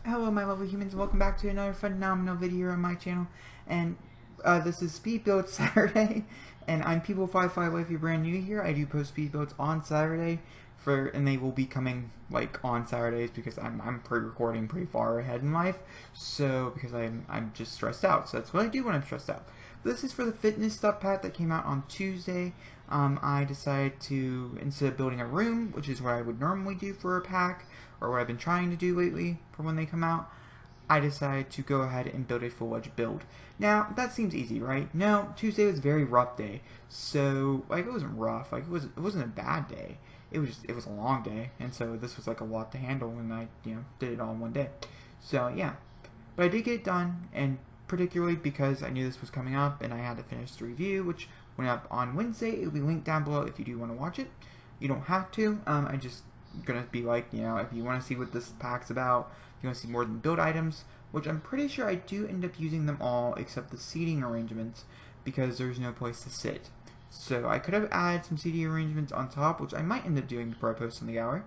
Hello my lovely humans, welcome back to another phenomenal video on my channel, and this is Speed Build Saturday, and I'm PeopleFlyFlyAway. If you're brand new here, I do post speed builds on Saturday, and they will be coming like on Saturdays because I'm pre-recording pretty far ahead in life, so because I'm just stressed out, so that's what I do when I'm stressed out. This is for the fitness stuff pack that came out on Tuesday. I decided to, instead of building a room, which is what I would normally do for a pack, or what I've been trying to do lately for when they come out, I decided to go ahead and build a full-fledged build. Now, that seems easy, right? No, Tuesday was a very rough day. So, like, it wasn't rough. Like, it wasn't a bad day. It was a long day, and so this was like a lot to handle, and I, did it all in one day. So, yeah. But I did get it done, and particularly because I knew this was coming up, and I had to finish the review, which went up on Wednesday. It will be linked down below if you do want to watch it. You don't have to. I just gonna be like, if you want to see what this pack's about, if you want to see more than build items, which I'm pretty sure I do end up using them all except the seating arrangements because there's no place to sit. So I could have added some seating arrangements on top, which I might end up doing before I post in the gallery.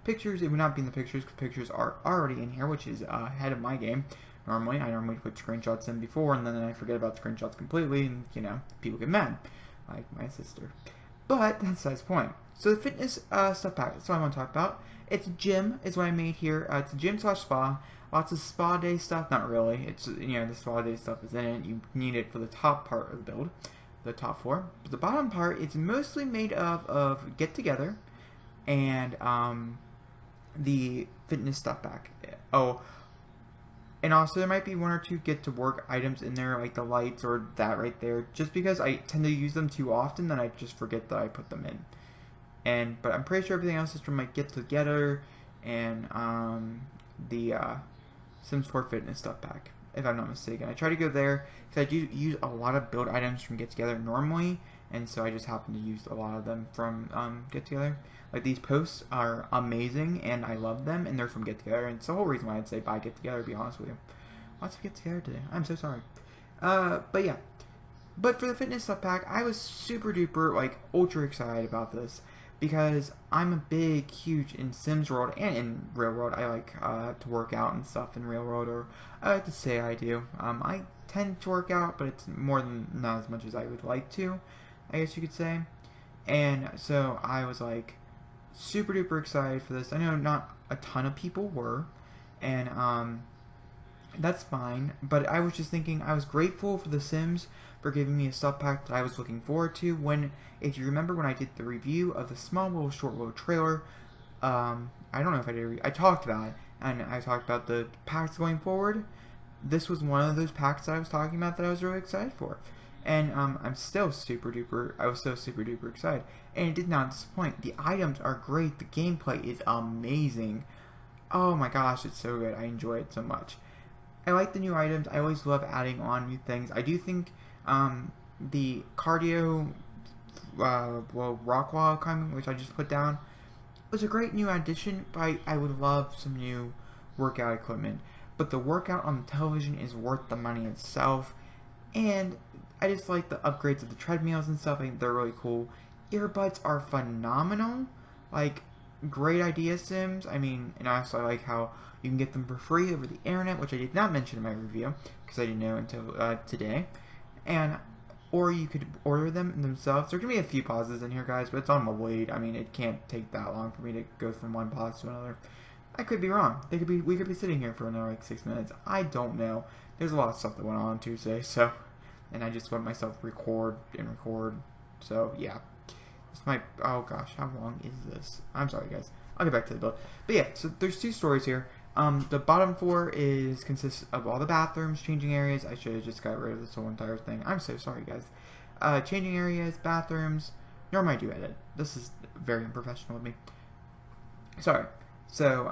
Pictures, it would not be in the pictures because pictures are already in here, which is ahead of my game. I normally put screenshots in before, and then I forget about screenshots completely, and people get mad, like my sister. But that's besides the point. So the fitness stuff pack, that's what I want to talk about. It's a gym, is what I made here. It's a gym slash spa. Lots of spa day stuff. Not really. It's the spa day stuff is in it. You need it for the top part of the build, the top floor. But the bottom part, it's mostly made of get together, and the fitness stuff pack. Oh. And also there might be one or two get to work items in there, like the lights or that right there, just because I tend to use them too often that I just forget that I put them in. But I'm pretty sure everything else is from my get together and the Sims 4 fitness stuff pack, if I'm not mistaken. I try to go there because I do use a lot of build items from get together normally, and so I just happen to use a lot of them from get together. Like, these posts are amazing, and I love them, and they're from Get Together, and it's the whole reason why I'd say buy Get Together, to be honest with you. Lots of Get Together today. I'm so sorry. But yeah. But for the fitness stuff pack, I was super duper, like, ultra excited about this, because I'm a big, huge, in Sims World and in Real World, I like to work out and stuff in Real World, or I like to say I do. I tend to work out, but it's not as much as I would like to, I guess you could say. And so I was like, super duper excited for this. I know not a ton of people were, and that's fine, but I was just thinking I was grateful for The Sims for giving me a stuff pack that I was looking forward to. When, if you remember when I did the review of the small little short little trailer, I don't know if I did, I talked about it, and I talked about the packs going forward. This was one of those packs that I was talking about that I was really excited for. And I'm still super duper, I was still super duper excited. And it did not disappoint. The items are great. The gameplay is amazing. Oh my gosh, it's so good. I enjoy it so much. I like the new items. I always love adding on new things. I do think the cardio, rock wall climbing, which I just put down, was a great new addition, but I would love some new workout equipment. But the workout on the television is worth the money itself. And I just like the upgrades of the treadmills and stuff. I think they're really cool. Earbuds are phenomenal. Like, great idea, Sims. I mean, and also I like how you can get them for free over the internet, which I did not mention in my review because I didn't know until today. Or you could order them themselves. There can be a few pauses in here, guys, but it's on my wait. I mean, it can't take that long for me to go from one pause to another. I could be wrong. We could be sitting here for another like 6 minutes. I don't know. There's a lot of stuff that went on Tuesday, so. And I just let myself record. So, yeah. This might, oh gosh, how long is this? I'm sorry, guys. I'll get back to the build. But yeah, so there's two stories here. The bottom floor consists of all the bathrooms, changing areas. I should have just got rid of this whole entire thing. I'm so sorry, guys. Changing areas, bathrooms. Normally I do edit. This is very unprofessional of me. Sorry. So,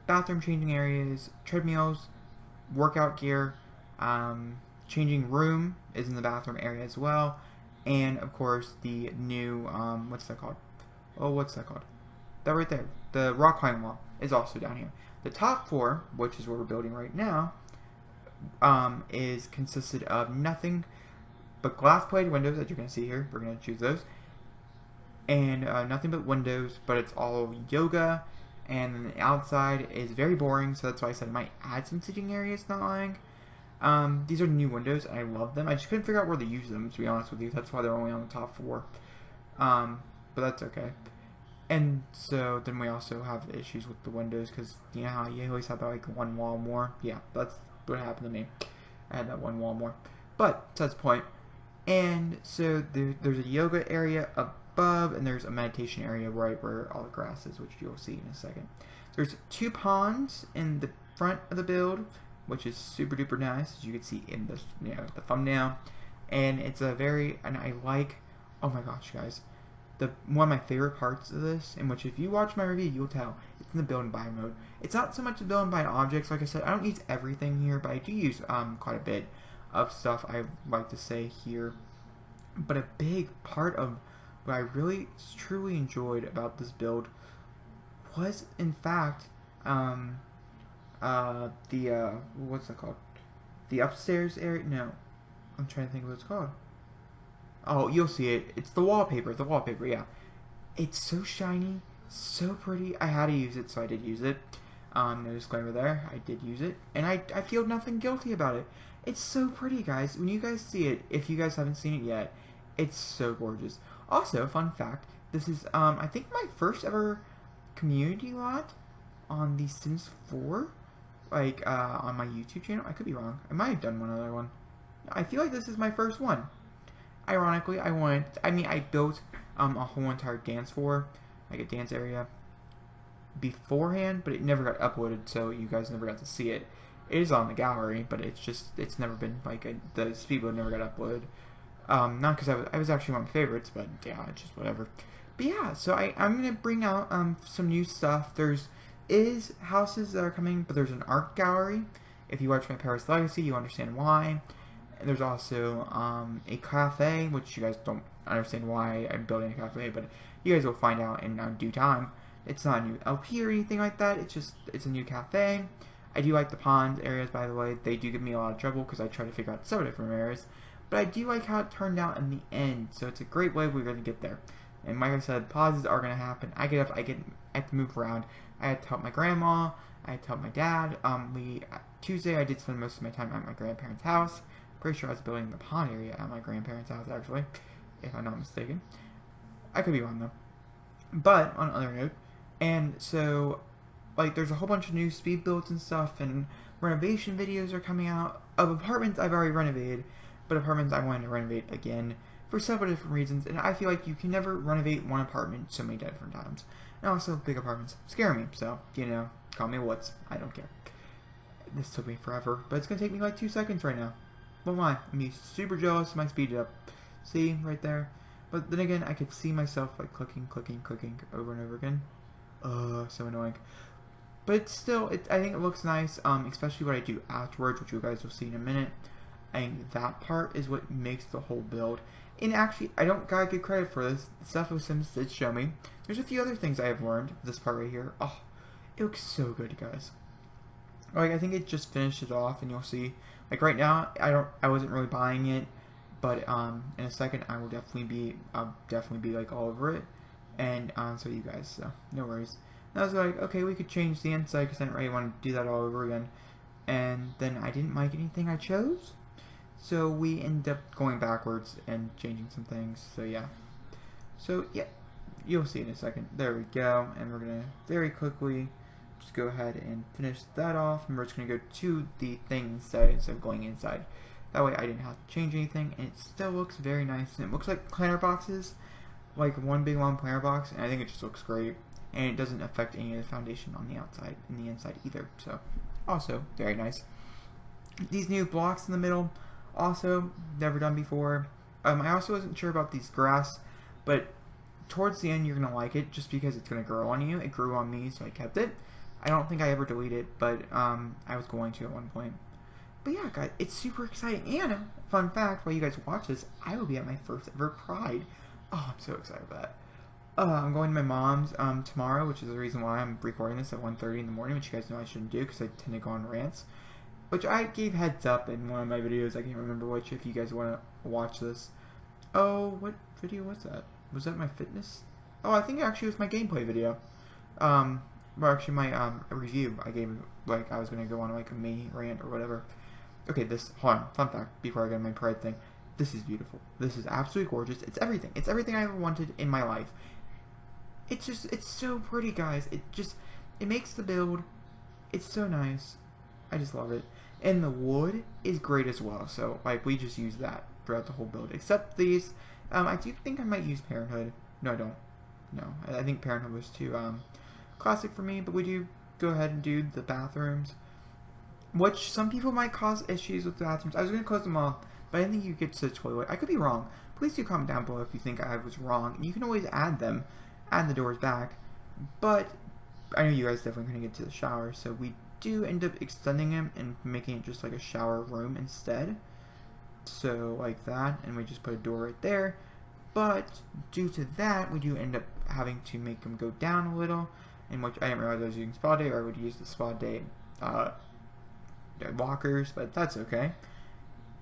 bathroom, changing areas, treadmills, workout gear, changing room is in the bathroom area as well, and of course the new what's that called? Oh, what's that called? That right there, the rock climbing wall is also down here. The top floor, which is what we're building right now, is consisted of nothing but glass-plated windows, as you're gonna see here. We're gonna choose those, and nothing but windows. But it's all yoga and then the outside is very boring, so that's why I said I might add some sitting areas, not lying. These are new windows, and I love them. I just couldn't figure out where to use them, to be honest with you. That's why they're only on the top 4. But that's okay. And so then we also have issues with the windows, because you know how you always have that, like, one wall more? Yeah, that's what happened to me. I had that one wall more. But that's the point. And so there's a yoga area above, and there's a meditation area right where all the grass is, which you'll see in a second. There's 2 ponds in the front of the build, which is super duper nice, as you can see in this, the thumbnail. And it's a and I like, oh my gosh, guys, one of my favorite parts of this, in which if you watch my review, you'll tell, it's in the build and buy mode. It's not so much the build and buy objects, like I said, I don't use everything here, but I do use quite a bit of stuff I like to say here. But a big part of what I really truly enjoyed about this build was, in fact, what's that called? The upstairs area? No, I'm trying to think of what it's called. Oh, you'll see it. It's the wallpaper. The wallpaper, yeah. It's so shiny, so pretty. I had to use it, so I did use it. No disclaimer there. I did use it, and I feel nothing guilty about it. It's so pretty, guys. When you guys see it, if you guys haven't seen it yet, it's so gorgeous. Also, fun fact, this is, I think my first ever community lot on The Sims 4, like, on my YouTube channel. I could be wrong. I might have done one other one. I feel like this is my first one. Ironically, I built a whole entire dance floor, like a dance area, beforehand, but it never got uploaded, so you guys never got to see it. It is on the gallery, but it's never been, like, the speedboat never got uploaded. Not because I was actually one of my favorites, but yeah, it's just whatever. But yeah, so I'm gonna bring out some new stuff. Is houses that are coming, but there's an art gallery. If you watch my Paris Legacy, you understand why. There's also a cafe, which you guys don't understand why I'm building a cafe, but you guys will find out in due time. It's not a new LP or anything like that. It's a new cafe. I do like the pond areas, by the way. They do give me a lot of trouble because I try to figure out several different areas. But I do like how it turned out in the end, so it's a great way we're going to get there. And like I said, pauses are going to happen. I have to move around. I had to help my grandma. I had to help my dad. Tuesday I did spend most of my time at my grandparents' house. Pretty sure I was building the pond area at my grandparents' house, actually, if I'm not mistaken. I could be wrong, though. But, on another note, and so, like, there's a whole bunch of new speed builds and stuff, and renovation videos are coming out of apartments I've already renovated, but apartments I wanted to renovate again for several different reasons, and I feel like you can never renovate one apartment so many different times. And also, big apartments scare me, so, call me what's, I don't care. This took me forever, but it's going to take me like 2 seconds right now. Well, why? I'm super jealous of my speed up. See, right there? But then again, I could see myself like clicking over and over again. So annoying. But it's still, I think it looks nice, especially what I do afterwards, which you guys will see in a minute. I think that part is what makes the whole build. And actually, I don't gotta give credit for this. The stuff with Sims did show me. There's a few other things I have learned. This part right here. Oh, it looks so good, guys. Like, I think it just finishes off, and you'll see. Like, right now, I wasn't really buying it, but in a second, I'll definitely be like all over it, and so you guys, so no worries. And I was like, okay, we could change the inside because I didn't really want to do that all over again, and then I didn't like anything I chose, so we ended up going backwards and changing some things. So yeah, you'll see in a second. There we go, and we're gonna very quickly just go ahead and finish that off, and we're just going to go to the thing instead of going inside. That way I didn't have to change anything, and it still looks very nice, and it looks like planter boxes, like one big long planter box, and I think it just looks great, and it doesn't affect any of the foundation on the outside and the inside either, so also very nice. These new blocks in the middle, also never done before. I also wasn't sure about these grass, but towards the end you're going to like it just because it's going to grow on you. It grew on me, so I kept it. I don't think I ever deleted it, but I was going to at one point. But yeah, guys, it's super exciting. And fun fact, while you guys watch this, I will be at my first ever Pride. Oh, I'm so excited for that. I'm going to my mom's tomorrow, which is the reason why I'm recording this at 1:30 in the morning, which you guys know I shouldn't do because I tend to go on rants. Which I gave heads up in one of my videos. I can't remember which, if you guys want to watch this. Oh, what video was that? Was that my fitness? Oh, I think it actually was my gameplay video. well, actually, my review I gave, like, I was gonna go on like a mini rant or whatever. Okay, hold on, fun fact before I get my pride thing. This is beautiful. This is absolutely gorgeous. It's everything. It's everything I ever wanted in my life. It's so pretty, guys. It makes the build. It's so nice. I just love it. And the wood is great as well. So, like, we just use that throughout the whole build. Except these. I do think I might use Parenthood. No, I don't. No, I think Parenthood was too classic for me. But we do go ahead and do the bathrooms, which some people might cause issues with the bathrooms. I was going to close them off, but I didn't think you could get to the toilet. I could be wrong. Please do comment down below if you think I was wrong. And you can always add them, add the doors back. But I know you guys definitely going to get to the shower, so we do end up extending them and making it just like a shower room instead. So like that, and we just put a door right there. But due to that, we do end up having to make them go down a little, in which I didn't realize I was using spa day, or I would use the spa day lockers, but that's okay.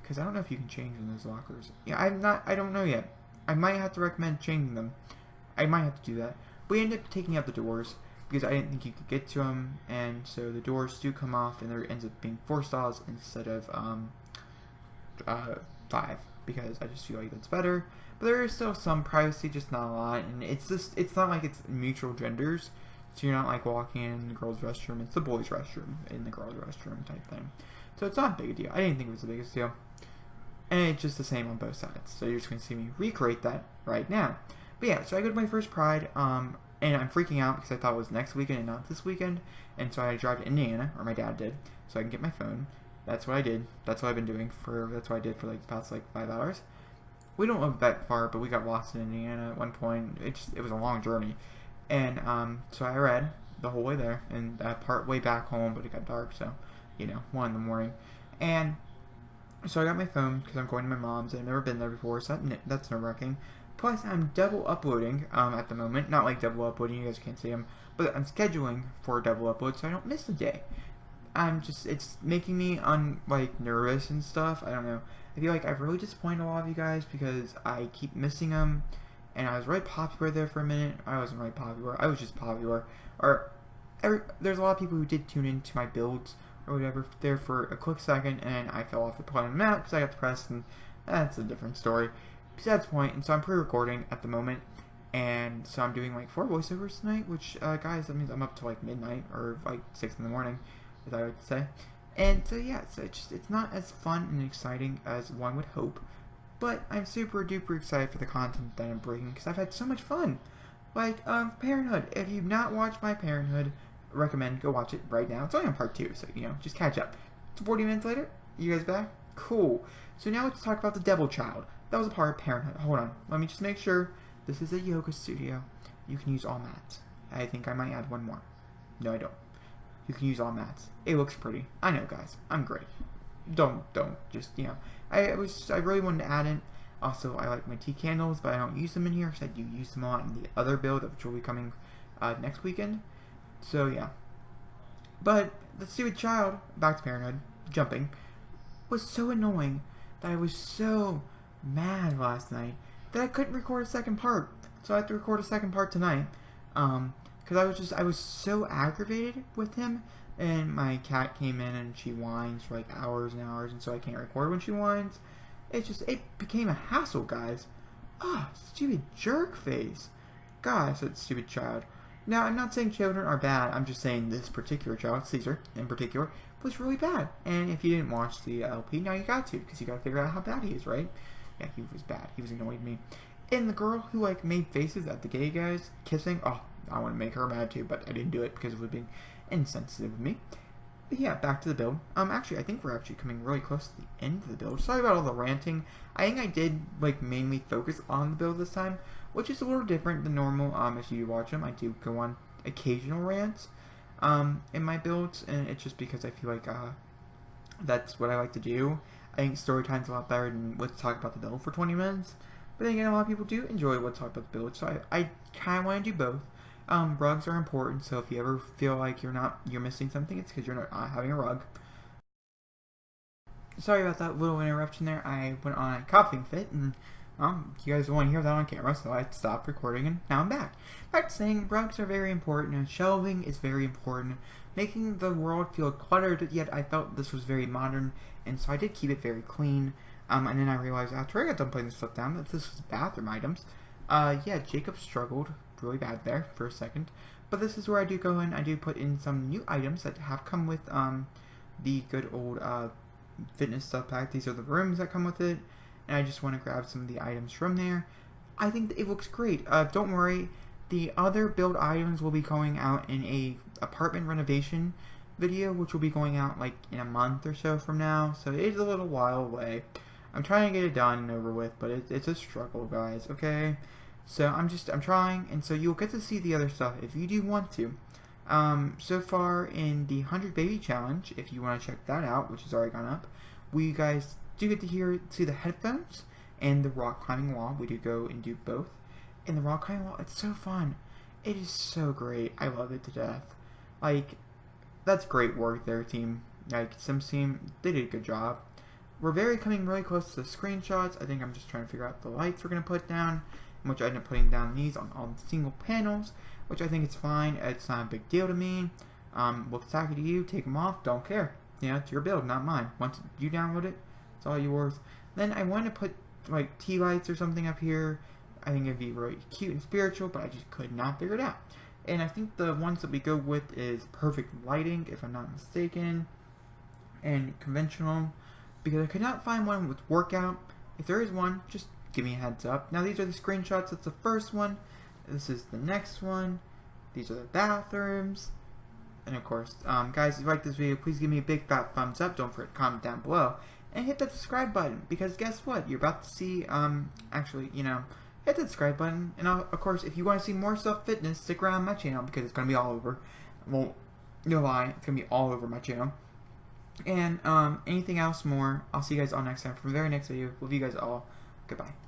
Because I don't know if you can change in those lockers. Yeah, I don't know yet. I might have to recommend changing them. I might have to do that. We ended up taking out the doors because I didn't think you could get to them, and so the doors do come off, and there ends up being 4 stalls instead of 5, because I just feel like that's better. But there is still some privacy, just not a lot, and it's not like it's mutual genders, so you're not like walking in the girls' restroom. It's the boys' restroom in the girls' restroom type thing. So it's not a big deal. I didn't think it was the biggest deal. And it's just the same on both sides. So you're just going to see me recreate that right now. But yeah, so I go to my first Pride, and I'm freaking out because I thought it was next weekend and not this weekend. And so I drive to Indiana, or my dad did, so I can get my phone. That's what I did. That's what I've been doing that's what I did for like the past like 5 hours. We don't live that far, but we got lost in Indiana at one point. It was a long journey. And so I read the whole way there, and part way back home, but it got dark, so, 1 in the morning. And so I got my phone because I'm going to my mom's. I've never been there before, so that's nerve-wracking. Plus, I'm double uploading at the moment. Not like double uploading, you guys can't see them, but I'm scheduling for a double upload so I don't miss a day. It's making me nervous and stuff. I don't know. I feel like I've really disappointed a lot of you guys because I keep missing them. And I was really popular there for a minute. I wasn't really popular. I was just popular. There's a lot of people who did tune into my builds or whatever there for a quick second, and I fell off the plane map because I got depressed, and that's a different story. Besides the point, and so I'm pre-recording at the moment, and so I'm doing like 4 voiceovers tonight, which, guys, that means I'm up to like midnight or like 6 in the morning, as I like to say. And so yeah, so it's not as fun and exciting as one would hope. But I'm super duper excited for the content that I'm bringing because I've had so much fun. Like, Parenthood. If you've not watched my Parenthood, I recommend go watch it right now. It's only on part 2, so, just catch up. It's 40 minutes later. You guys back? Cool. So now let's talk about the Devil Child. That was a part of Parenthood. Hold on. Let me just make sure. This is a yoga studio. You can use all mats. I think I might add 1 more. No, I don't. You can use all mats. It looks pretty. I know, guys. I'm great. Don't. Just, I really wanted to add it. Also, I like my tea candles, but I don't use them in here, because I do use them a lot in the other build, which will be coming next weekend. So, yeah. But the stupid child, back to Parenthood, jumping, was so annoying that I was so mad last night that I couldn't record a second part. So I have to record a second part tonight. Because I was so aggravated with him. And my cat came in and she whines for like hours and hours, and so I can't record when she whines. It became a hassle, guys. Stupid jerk face. Gosh, that stupid child. Now, I'm not saying children are bad. I'm just saying this particular child, Caesar in particular, was really bad. And if you didn't watch the LP, now you got to, because you got to figure out how bad he is, right? Yeah, he was bad. He was annoying me. And the girl who made faces at the gay guys kissing. Oh, I want to make her mad too, but I didn't do it because it would be insensitive of me. But yeah, back to the build. Actually, I think we're actually coming really close to the end of the build. Sorry about all the ranting. I think I did, mainly focus on the build this time, which is a little different than normal. If you watch them, I do go on occasional rants, in my builds, and it's just because I feel like, that's what I like to do. I think story time's a lot better than let's talk about the build for 20 minutes. But then again, a lot of people do enjoy let's talk about the build, so I kind of want to do both. Rugs are important, so if you ever feel like you're missing something, it's because you're not having a rug. Sorry about that little interruption there. I went on a coughing fit, and You guys want to hear that on camera, so I stopped recording and now I'm back. Back to saying rugs are very important and shelving is very important. Making the world feel cluttered, yet I felt this was very modern, and so I did keep it very clean. And then I realized after I got done putting this stuff down that this was bathroom items. Yeah, Jacob struggled really bad there for a second. But this is where I do go in. I do put in some new items that have come with the good old fitness stuff pack. These are the rooms that come with it. And I just want to grab some of the items from there. I think it looks great. Don't worry, the other build items will be going out in a apartment renovation video, which will be going out like in a month or so from now. So it is a little while away. I'm trying to get it done and over with, but it's a struggle, guys. Okay, so I'm trying, and so you'll get to see the other stuff if you do want to. So far in the 100 Baby Challenge, if you want to check that out, which has already gone up, we guys do get to see the headphones and the rock climbing wall. We do go and do both. And the rock climbing wall, it's so fun. It is so great. I love it to death. Like, that's great work there, team. Like, Sims team, they did a good job. We're coming really close to the screenshots. I think I'm just trying to figure out the lights we're going to put down, which I end up putting down these on all the single panels, which I think it's fine. It's not a big deal to me. What's exactly to you, take them off, don't care. You know, it's your build, not mine. Once you download it, it's all yours. Then I want to put like tea lights or something up here. I think it'd be really cute and spiritual, but I just could not figure it out. And I think the ones that we go with is perfect lighting, if I'm not mistaken, and conventional, because I could not find one with workout. If there is one, just give me a heads up. Now these are the screenshots. That's the first one. This is the next one. These are the bathrooms. And of course, guys, if you like this video, please give me a big fat thumbs up. Don't forget to comment down below. And hit that subscribe button, because guess what? You're about to see, actually, you know, hit the subscribe button. And of course, if you want to see more stuff fitness, stick around my channel, because it's going to be all over. Well, no lie, it's going to be all over my channel. And anything else more, I'll see you guys all next time for the very next video. Love you guys all. Goodbye.